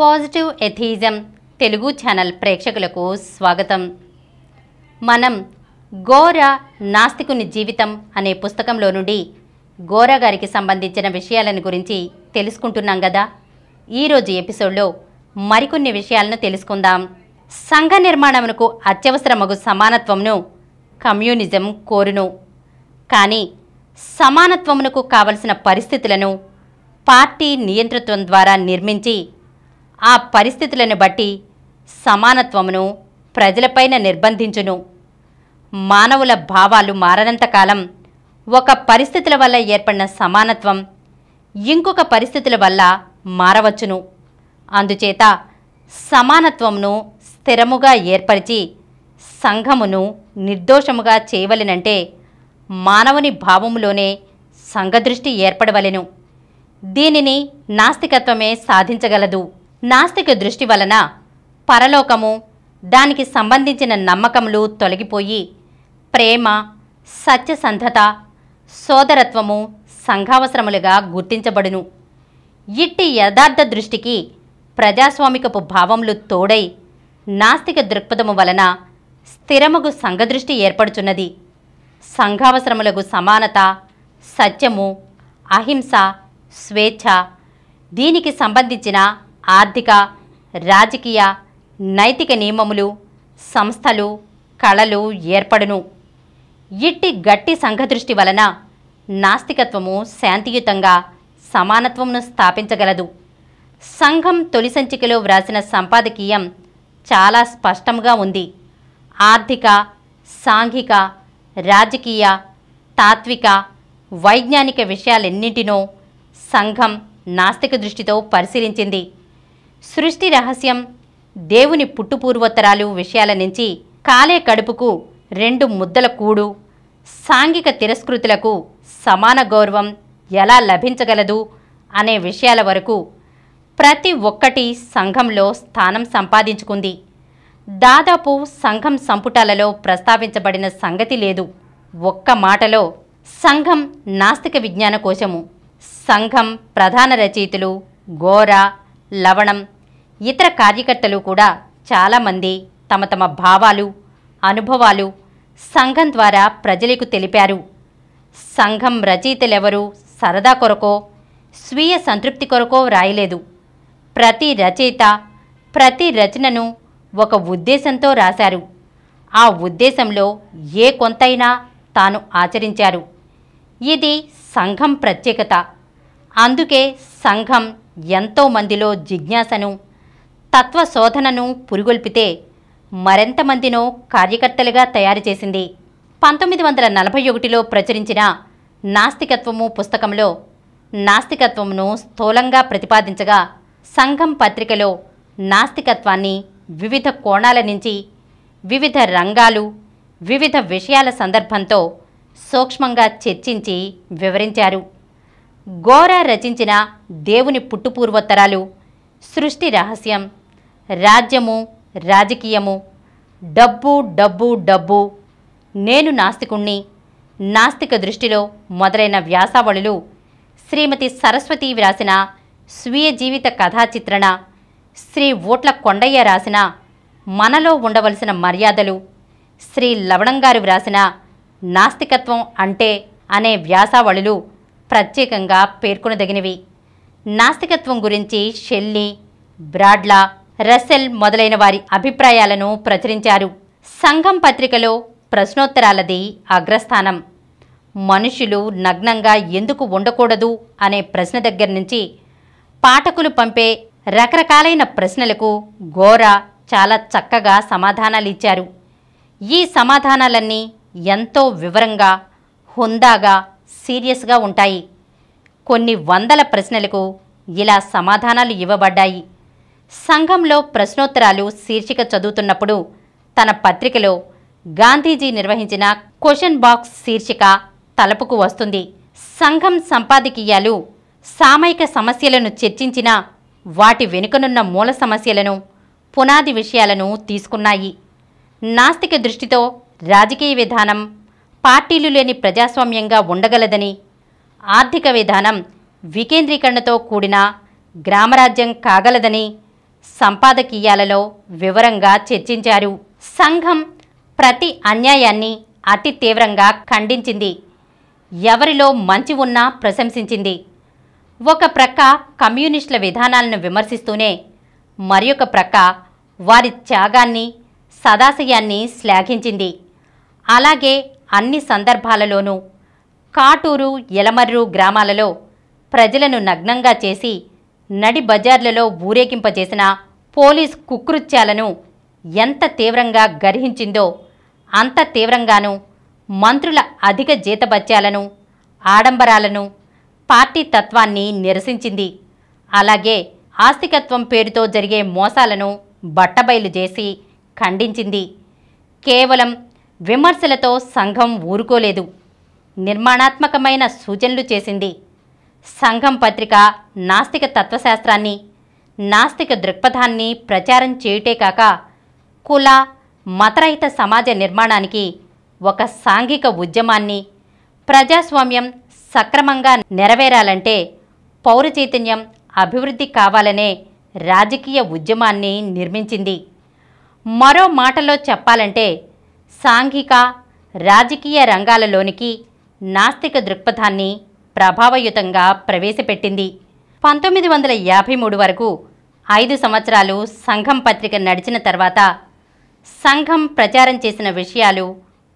Positive atheism Telugu channel ప్రేక్షకులకు స్వాగతం. మనం గోరా నాస్తికుని జీవితం అనే పుస్తకంలో నుండి గోరా గారికి సంబంధించిన విషయాలను గురించి తెలుసుకుంటున్నాం కదా. ఈరోజు ఎపిసోడ్లో మరికొన్ని విషయాలను తెలుసుకుందాం. సంఘ నిర్మాణమునకు అత్యవసరమగు సమానత్వమును కమ్యూనిజం కోరును. కానీ సమానత్వమునకు కావలసిన పరిస్థితులను పార్టీ నియంతృత్వం ద్వారా నిర్మించి ఆ పరిస్థితులను బట్టి సమానత్వమును ప్రజలపైన నిర్బంధించును. మానవుల భావాలు మారనంతకాలం ఒక పరిస్థితుల వల్ల ఏర్పడిన సమానత్వం ఇంకొక పరిస్థితుల వల్ల మారవచ్చును. అందుచేత సమానత్వమును స్థిరముగా ఏర్పరిచి సంఘమును నిర్దోషముగా చేయవలెనంటే మానవుని భావములోనే సంఘదృష్టి ఏర్పడవలెను. దీనిని నాస్తికత్వమే సాధించగలదు. నాస్తిక దృష్టి వలన పరలోకము, దానికి సంబంధించిన నమ్మకములు తొలగిపోయి ప్రేమ, సత్యసంధత, సోదరత్వము సంఘావసరములుగా గుర్తించబడును. ఇట్టి యథార్థ దృష్టికి ప్రజాస్వామికపు భావములు తోడై నాస్తిక దృక్పథము వలన స్థిరముగు సంఘదృష్టి ఏర్పడుచున్నది. సంఘావసరములకు సమానత, సత్యము, అహింస, స్వేచ్ఛ, దీనికి సంబంధించిన ఆర్థిక, రాజకీయ, నైతిక నియమములు, సంస్థలు, కళలు ఏర్పడును. ఇట్టి గట్టి సంఘదృష్టి వలన నాస్తికత్వము శాంతియుతంగా సమానత్వమును స్థాపించగలదు. సంఘం తొలి సంచికలో వ్రాసిన సంపాదకీయం చాలా స్పష్టంగా ఉంది. ఆర్థిక, సాంఘిక, రాజకీయ, తాత్విక, వైజ్ఞానిక విషయాలెన్నింటినో సంఘం నాస్తిక దృష్టితో పరిశీలించింది. సృష్టి రహస్యం, దేవుని పుట్టుపూర్వోత్తరాలు విషయాల నుంచి కాలే కడుపుకు 2 ముద్దల కూడు, సాంఘిక తిరస్కృతులకు సమాన గౌరవం ఎలా లభించగలదు అనే విషయాల వరకు ప్రతి ఒక్కటి సంఘంలో స్థానం సంపాదించుకుంది. దాదాపు సంఘం సంపుటాలలో ప్రస్తావించబడిన సంగతి లేదు. ఒక్క మాటలో సంఘం నాస్తిక విజ్ఞాన కోశము. సంఘం ప్రధాన రచయితలు గోరా, లవణం, ఇతర కార్యకర్తలు కూడా చాలామంది తమ తమ భావాలు, అనుభవాలు సంఘం ద్వారా ప్రజలకు తెలిపారు. సంఘం రచయితలెవరూ సరదా కొరకో, స్వీయ సంతృప్తి కొరకో రాయలేదు. ప్రతి రచయిత ప్రతి రచనను ఒక ఉద్దేశంతో రాశారు. ఆ ఉద్దేశంలో ఏ కొంతైనా తాను ఆచరించారు. ఇది సంఘం ప్రత్యేకత. అందుకే సంఘం ఎంతోమందిలో జిజ్ఞాసను, తత్వశోధనను పురిగొల్పితే మరెంతమందినో కార్యకర్తలుగా తయారు చేసింది. 1941లో ప్రచురించిన నాస్తికత్వము పుస్తకంలో నాస్తికత్వమును స్థూలంగా ప్రతిపాదించగా, సంఘం పత్రికలో నాస్తికత్వాన్ని వివిధ కోణాల నుంచి, వివిధ రంగాలు, వివిధ విషయాల సందర్భంతో సూక్ష్మంగా చర్చించి వివరించారు. గోరా రచించిన దేవుని పుట్టుపూర్వోత్తరాలు, సృష్టి రహస్యం, రాజ్యము, రాజకీయము, డబ్బు డబ్బు డబ్బు, నేను నాస్తికుణ్ణి, నాస్తిక దృష్టిలో మొదలైన వ్యాసావళులు, శ్రీమతి సరస్వతి వ్రాసిన స్వీయ జీవిత కథా చిత్రణ, శ్రీ ఊట్ల కొండయ్య రాసిన మనలో ఉండవలసిన మర్యాదలు, శ్రీ లవణంగారు వ్రాసిన నాస్తికత్వం అంటే అనే వ్యాసావళులు ప్రత్యేకంగా పేర్కొనదగినవి. నాస్తికత్వం గురించి షెల్లీ, బ్రాడ్లా, రసెల్ మొదలైన వారి అభిప్రాయాలను ప్రచురించారు. సంఘం పత్రికలో ప్రశ్నోత్తరాలది అగ్రస్థానం. మనుషులు నగ్నంగా ఎందుకు ఉండకూడదు అనే ప్రశ్న దగ్గర నుంచి పాఠకులు పంపే రకరకాలైన ప్రశ్నలకు గోరా చాలా చక్కగా సమాధానాలిచ్చారు. ఈ సమాధానాలన్నీ ఎంతో వివరంగా, హుందాగా, సీరియస్గా ఉంటాయి. కొన్ని వందల ప్రశ్నలకు ఇలా సమాధానాలు ఇవ్వబడ్డాయి. సంఘంలో ప్రశ్నోత్తరాలు శీర్షిక చదువుతున్నప్పుడు తన పత్రికలో గాంధీజీ నిర్వహించిన క్వశ్చన్ బాక్స్ శీర్షిక తలపుకు వస్తుంది. సంఘం సంపాదకీయాలు సామయిక సమస్యలను చర్చించిన వాటి వెనుకనున్న మూల సమస్యలను, పునాది విషయాలను తీసుకున్నాయి. నాస్తిక దృష్టితో రాజకీయ విధానం పార్టీలు లేని ప్రజాస్వామ్యంగా ఉండగలదని, ఆర్థిక విధానం వికేంద్రీకరణతో కూడిన గ్రామరాజ్యం కాగలదని, సంపాదకీయాలలో వివరంగా చర్చించారు. సంఘం ప్రతి అన్యాయాన్ని అతి తీవ్రంగా ఖండించింది. ఎవరిలో మంచి ఉన్నా ప్రశంసించింది. ఒక ప్రక్క కమ్యూనిస్టుల విధానాలను విమర్శిస్తూనే మరియొక ప్రక్క వారి త్యాగాన్ని, సదాశయాన్ని శ్లాఘించింది. అలాగే అన్ని సందర్భాలలోనూ కాటూరు, యలమర్రు గ్రామాలలో ప్రజలను నగ్నంగా చేసి నడి బజార్లలో ఊరేగింపజేసిన పోలీస్ కుకృత్యాలను ఎంత తీవ్రంగా గర్హించిందో అంత తీవ్రంగానూ మంత్రుల అధిక జీతభత్యాలను, ఆడంబరాలను, పార్టీ తత్వాన్ని నిరసించింది. అలాగే ఆస్తికత్వం పేరుతో జరిగే మోసాలను బట్టబయలు చేసి ఖండించింది. కేవలం విమర్శలతో సంఘం ఊరుకోలేదు. నిర్మాణాత్మకమైన సూచనలు చేసింది. సంఘం పత్రిక నాస్తిక తత్వశాస్త్రాన్ని, నాస్తిక దృక్పథాన్ని ప్రచారం చేయుటే కాక కుల, మతరహిత సమాజ నిర్మాణానికి ఒక సాంఘిక ఉద్యమాన్ని, ప్రజాస్వామ్యం సక్రమంగా నెరవేరాలంటే పౌర చైతన్యం అభివృద్ధి కావాలనే రాజకీయ ఉద్యమాన్ని నిర్మించింది. మరో మాటలో చెప్పాలంటే సాంఘిక, రాజకీయ రంగాలలోనికి నాస్తిక దృక్పథాన్ని ప్రభావయుతంగా ప్రవేశపెట్టింది. 1953 వరకు 5 సంవత్సరాలు సంఘం పత్రిక నడిచిన తర్వాత సంఘం ప్రచారం చేసిన విషయాలు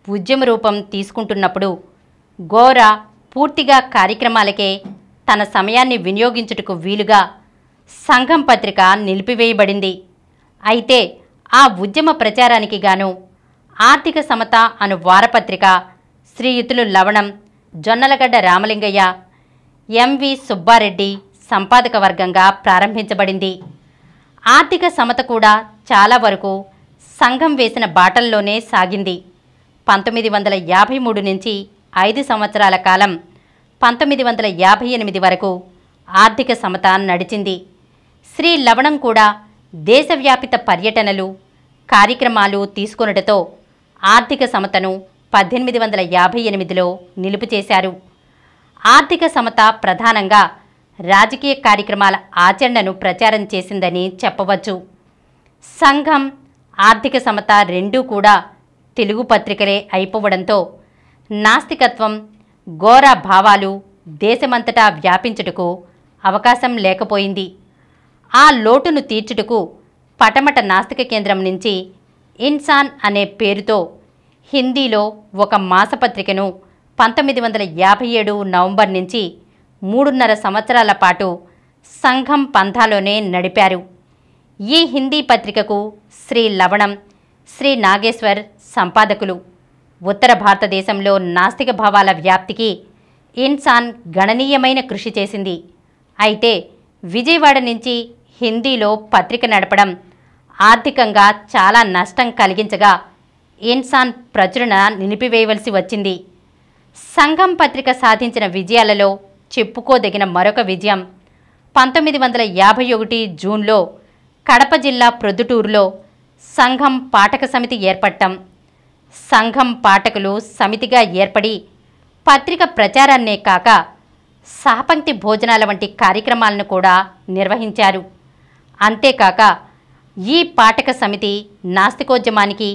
ఉద్యమ రూపం తీసుకుంటున్నప్పుడు గోరా పూర్తిగా కార్యక్రమాలకే తన సమయాన్ని వినియోగించుటకు వీలుగా సంఘం పత్రిక నిలిపివేయబడింది. అయితే ఆ ఉద్యమ ప్రచారానికి గాను ఆర్థిక సమత అను వారపత్రిక శ్రీయుతులు లవణం, జొన్నలగడ్డ రామలింగయ్య, ఎంవి సుబ్బారెడ్డి సంపాదక వర్గంగా ప్రారంభించబడింది. ఆర్థిక సమత కూడా చాలా వరకు సంఘం వేసిన బాటల్లోనే సాగింది. 1953 నుంచి 5 సంవత్సరాల కాలం 1958 వరకు ఆర్థిక సమత నడిచింది. శ్రీ లవణం కూడా దేశవ్యాపిత పర్యటనలు, కార్యక్రమాలు తీసుకొనుటతో ఆర్థిక సమతను 1858లో నిలుపు చేశారు. ఆర్థిక సమత ప్రధానంగా రాజకీయ కార్యక్రమాల ఆచరణను ప్రచారం చేసిందని చెప్పవచ్చు. సంఘం, ఆర్థిక సమత రెండూ కూడా తెలుగు పత్రికలే అయిపోవడంతో నాస్తికత్వం, ఘోర భావాలు దేశమంతటా వ్యాపించుటకు అవకాశం లేకపోయింది. ఆ లోటును తీర్చుటకు పటమట నాస్తిక కేంద్రం నుంచి ఇన్సాన్ అనే పేరుతో హిందీలో ఒక మాసపత్రికను 1957 నవంబర్ నుంచి 3.5 సంవత్సరాల పాటు సంఘం పంథాలోనే నడిపారు. ఈ హిందీ పత్రికకు శ్రీ లవణం, శ్రీ నాగేశ్వర్ సంపాదకులు. ఉత్తర భారతదేశంలో నాస్తిక భావాల వ్యాప్తికి ఇన్సాన్ గణనీయమైన కృషి చేసింది. అయితే విజయవాడ నుంచి హిందీలో పత్రిక నడపడం ఆర్థికంగా చాలా నష్టం కలిగించగా ఇన్సాన్ ప్రచురణ నిలిపివేయవలసి వచ్చింది. సంఘం పత్రిక సాధించిన విజయాలలో చెప్పుకోదగిన మరొక విజయం 1951 జూన్లో కడప జిల్లా ప్రొద్దుటూరులో సంఘం పాఠక సమితి ఏర్పడటం. సంఘం పాఠకులు సమితిగా ఏర్పడి పత్రిక ప్రచారాన్నే కాక సహపంక్తి భోజనాల వంటి కార్యక్రమాలను కూడా నిర్వహించారు. అంతేకాక ఈ పాఠక సమితి నాస్తికోద్యమానికి,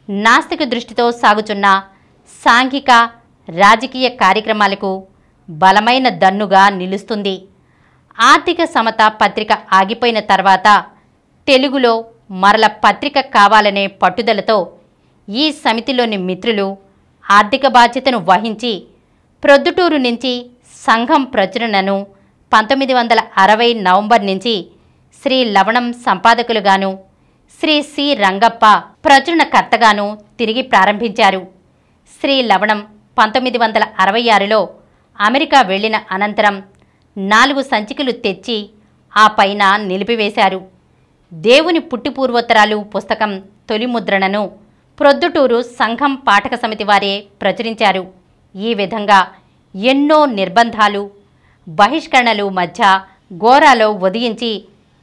నాస్తిక దృష్టితో సాగుచున్న సాంఘిక, రాజకీయ కార్యక్రమాలకు బలమైన దన్నుగా నిలుస్తుంది. ఆర్థిక సమత పత్రిక ఆగిపోయిన తర్వాత తెలుగులో మరల పత్రిక కావాలనే పట్టుదలతో ఈ సమితిలోని మిత్రులు ఆర్థిక బాధ్యతను వహించి ప్రొద్దుటూరు నుంచి సంఘం ప్రచురణను 1960 నవంబర్ నుంచి శ్రీ లవణం సంపాదకులుగాను, శ్రీ సి రంగప్ప ప్రచురణకర్తగాను తిరిగి ప్రారంభించారు. శ్రీ లవణం 1966లో అమెరికా వెళ్లిన అనంతరం 4 సంచికలు తెచ్చి ఆ పైన నిలిపివేశారు. దేవుని పుట్టిపూర్వోత్తరాలు పుస్తకం తొలి ముద్రణను ప్రొద్దుటూరు సంఘం పాఠక సమితి వారే ప్రచురించారు. ఈ విధంగా ఎన్నో నిర్బంధాలు, బహిష్కరణలు మధ్య గోరాలో ఉదయించి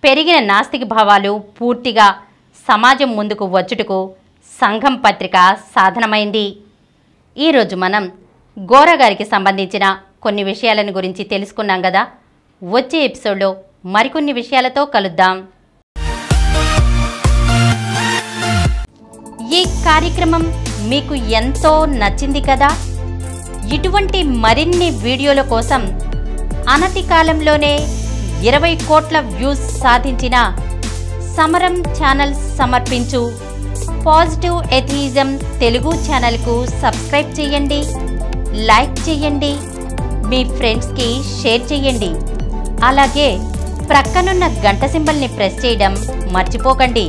పెరిగిన నాస్తిక భావాలు పూర్తిగా సమాజం ముందుకు వచ్చుటకు సంఘం పత్రిక సాధనమైంది. ఈరోజు మనం గోరా గారికి సంబంధించిన కొన్ని విషయాలను గురించి తెలుసుకున్నాం కదా. వచ్చే ఎపిసోడ్లో మరికొన్ని విషయాలతో కలుద్దాం. ఈ కార్యక్రమం మీకు ఎంతో నచ్చింది కదా? ఇటువంటి మరిన్ని వీడియోల కోసం అనతి కాలంలోనే 20 కోట్ల వ్యూస్ సాధించిన సమరం ఛానల్స్ సమర్పించు పాజిటివ్ ఎథియిజం తెలుగు ఛానల్కు సబ్స్క్రైబ్ చేయండి, లైక్ చేయండి, మీ ఫ్రెండ్స్కి షేర్ చేయండి. అలాగే ప్రక్కనున్న గంట సింబల్ని ప్రెస్ చేయడం మర్చిపోకండి.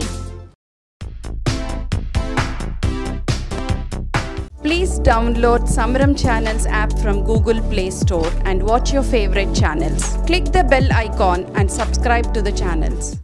Please download Samaram Channels app from Google Play Store and watch your favorite channels. Click the bell icon and subscribe to the channels.